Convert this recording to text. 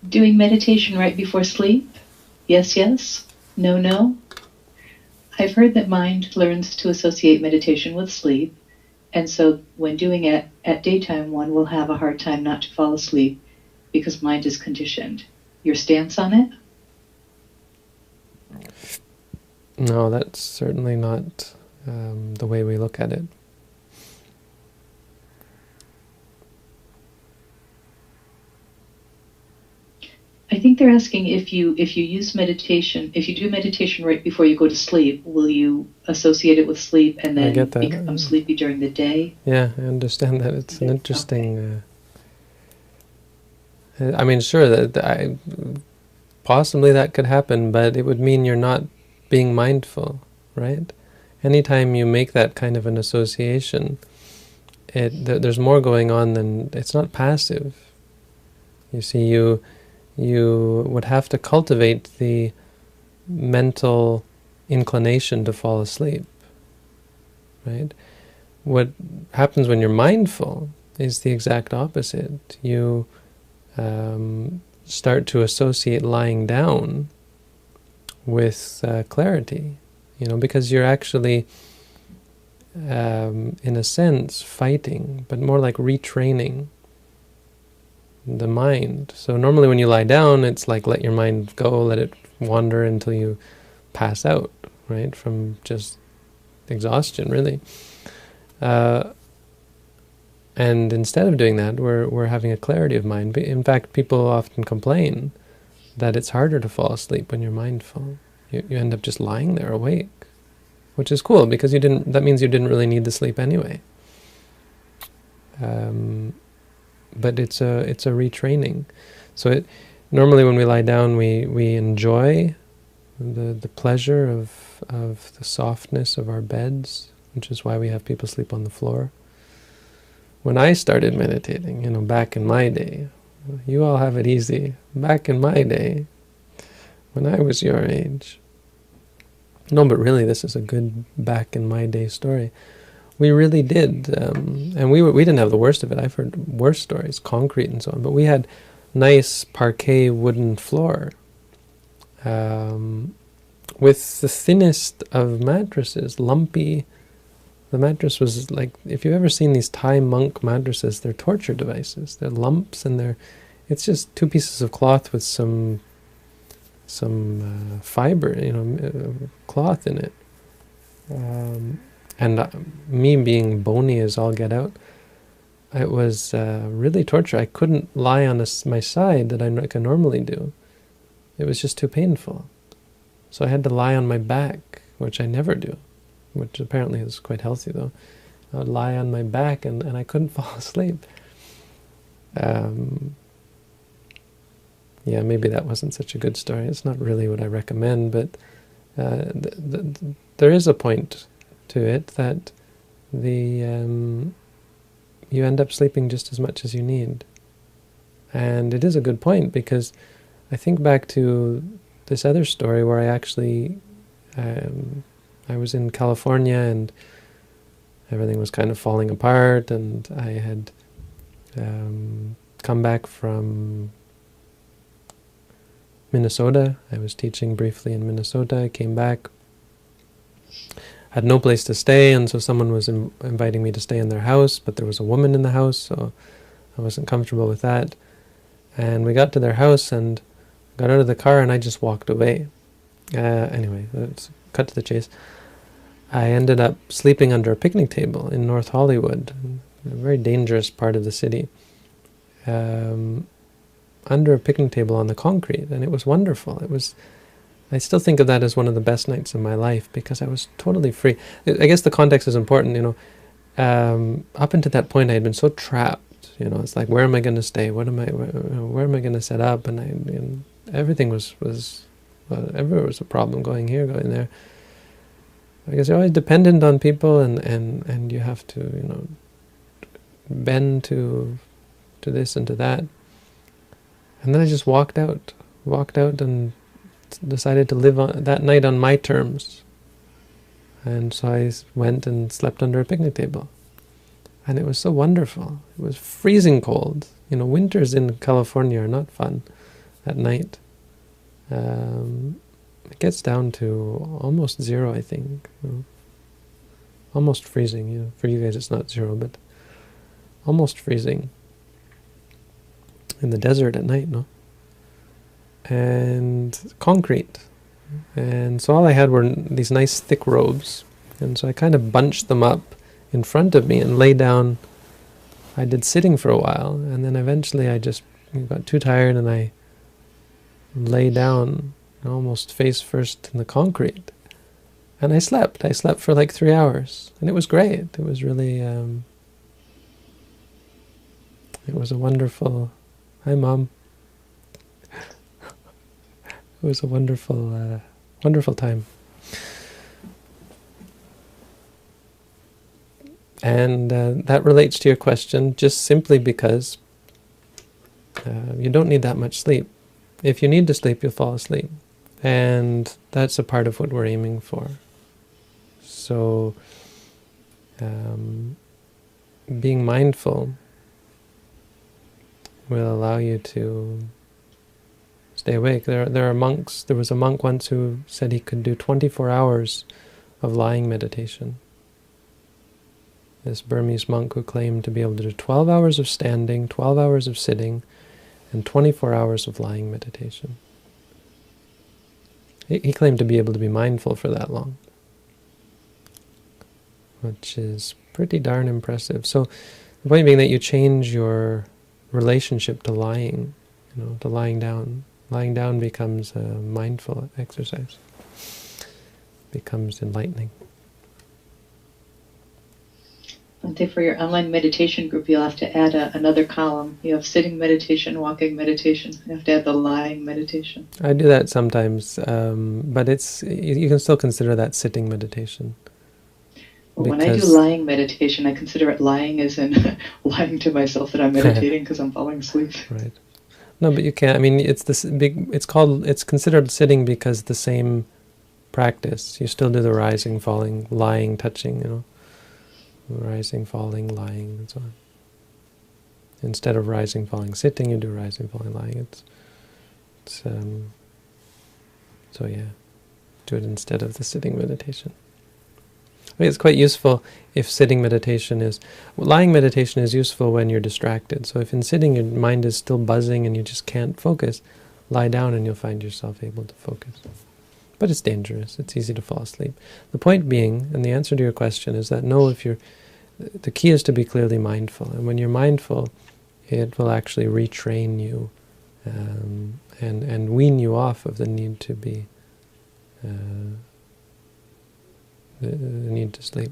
Doing meditation right before sleep? Yes, yes. No, no. I've heard that mind learns to associate meditation with sleep, and so when doing it at daytime, one will have a hard time not to fall asleep because mind is conditioned. Your stance on it? No, that's certainly not the way we look at it. I think they're asking if you use meditation, if you do meditation right before you go to sleep, will you associate it with sleep and I get then that. become sleepy during the day? Yeah, I understand that. It's an Okay. interesting. I mean, sure, possibly that could happen, but it would mean you're not being mindful, right? Anytime you make that kind of an association, there's more going on than it's not passive. You see, you would have to cultivate the mental inclination to fall asleep, right? What happens when you're mindful is the exact opposite. You start to associate lying down with clarity, because you're actually, in a sense, fighting, but more like retraining the mind. So normally when you lie down, it's like let your mind go, let it wander until you pass out, right, from just exhaustion, really. And instead of doing that, we're having a clarity of mind. In fact, people often complain that it's harder to fall asleep when you're mindful. You end up just lying there awake, which is cool because that means you didn't really need the sleep anyway. But it's a retraining. So normally when we lie down, we enjoy the pleasure of the softness of our beds, which is why we have people sleep on the floor. When I started meditating, back in my day, you all have it easy. Back in my day, when I was your age. No, but really, this is a good back in my day story. We really did, and we didn't have the worst of it. I've heard worse stories, concrete and so on. But we had nice parquet wooden floor, with the thinnest of mattresses, lumpy. The mattress was like, if you've ever seen these Thai monk mattresses, they're torture devices. They're lumps, and it's just two pieces of cloth with some fiber, cloth in it. And me being bony as all get out, it was really torture. I couldn't lie on my side that I normally do. It was just too painful. So I had to lie on my back, which I never do, which apparently is quite healthy though. I would lie on my back and I couldn't fall asleep. Yeah, maybe that wasn't such a good story. It's not really what I recommend, but there is a point to it that you end up sleeping just as much as you need. And it is a good point because I think back to this other story where I actually, I was in California and everything was kind of falling apart, and I had come back from Minnesota. I was teaching briefly in Minnesota. I came back, had no place to stay, and so someone was inviting me to stay in their house, but there was a woman in the house, so I wasn't comfortable with that. And we got to their house and got out of the car and I just walked away. Anyway, let's cut to the chase. I ended up sleeping under a picnic table in North Hollywood, a very dangerous part of the city, under a picnic table on the concrete, and it was wonderful. I still think of that as one of the best nights of my life because I was totally free. I guess the context is important, up until that point I had been so trapped. It's like, where am I going to stay? Where am I going to set up? And everything was everywhere was a problem, going here, going there. Because you're always dependent on people, and you have to, bend to this and to that. And then I just walked out and decided to live that night on my terms. And so I went and slept under a picnic table. And it was so wonderful. It was freezing cold. Winters in California are not fun. at night. It gets down to almost zero, I think. Almost freezing. For you guys it's not zero, but almost freezing in the desert at night, no? And concrete. And so all I had were these nice thick robes. And so I kind of bunched them up in front of me and lay down. I did sitting for a while, and then eventually I just got too tired and I lay down almost face first in the concrete. And I slept. I slept for like 3 hours. And it was great. It was really, it was a wonderful, hi Mom. It was a wonderful, wonderful time. And that relates to your question just simply because you don't need that much sleep. If you need to sleep, you'll fall asleep. And that's a part of what we're aiming for. So, being mindful will allow you to stay awake. There are monks. There was a monk once who said he could do 24 hours of lying meditation. This Burmese monk who claimed to be able to do 12 hours of standing, 12 hours of sitting, and 24 hours of lying meditation. He claimed to be able to be mindful for that long, which is pretty darn impressive. So the point being that you change your relationship to lying, to lying down. Lying down becomes a mindful exercise, becomes enlightening. Bhante, for your online meditation group, you'll have to add another column. You have sitting meditation, walking meditation. You have to add the lying meditation. I do that sometimes, but you can still consider that sitting meditation. Well, when I do lying meditation, I consider it lying as in lying to myself that I'm meditating because I'm falling asleep. Right. No, but you can't. I mean, it's this big. It's considered sitting because the same practice. You still do the rising, falling, lying, touching. Rising, falling, lying, and so on. Instead of rising, falling, sitting, you do rising, falling, lying. So yeah, do it instead of the sitting meditation. I mean, it's quite useful if sitting meditation is... lying meditation is useful when you're distracted. So if in sitting your mind is still buzzing and you just can't focus, lie down and you'll find yourself able to focus. But it's dangerous. It's easy to fall asleep. The point being, and the answer to your question is that no, the key is to be clearly mindful. And when you're mindful, it will actually retrain you and wean you off of the need to be... the need to sleep.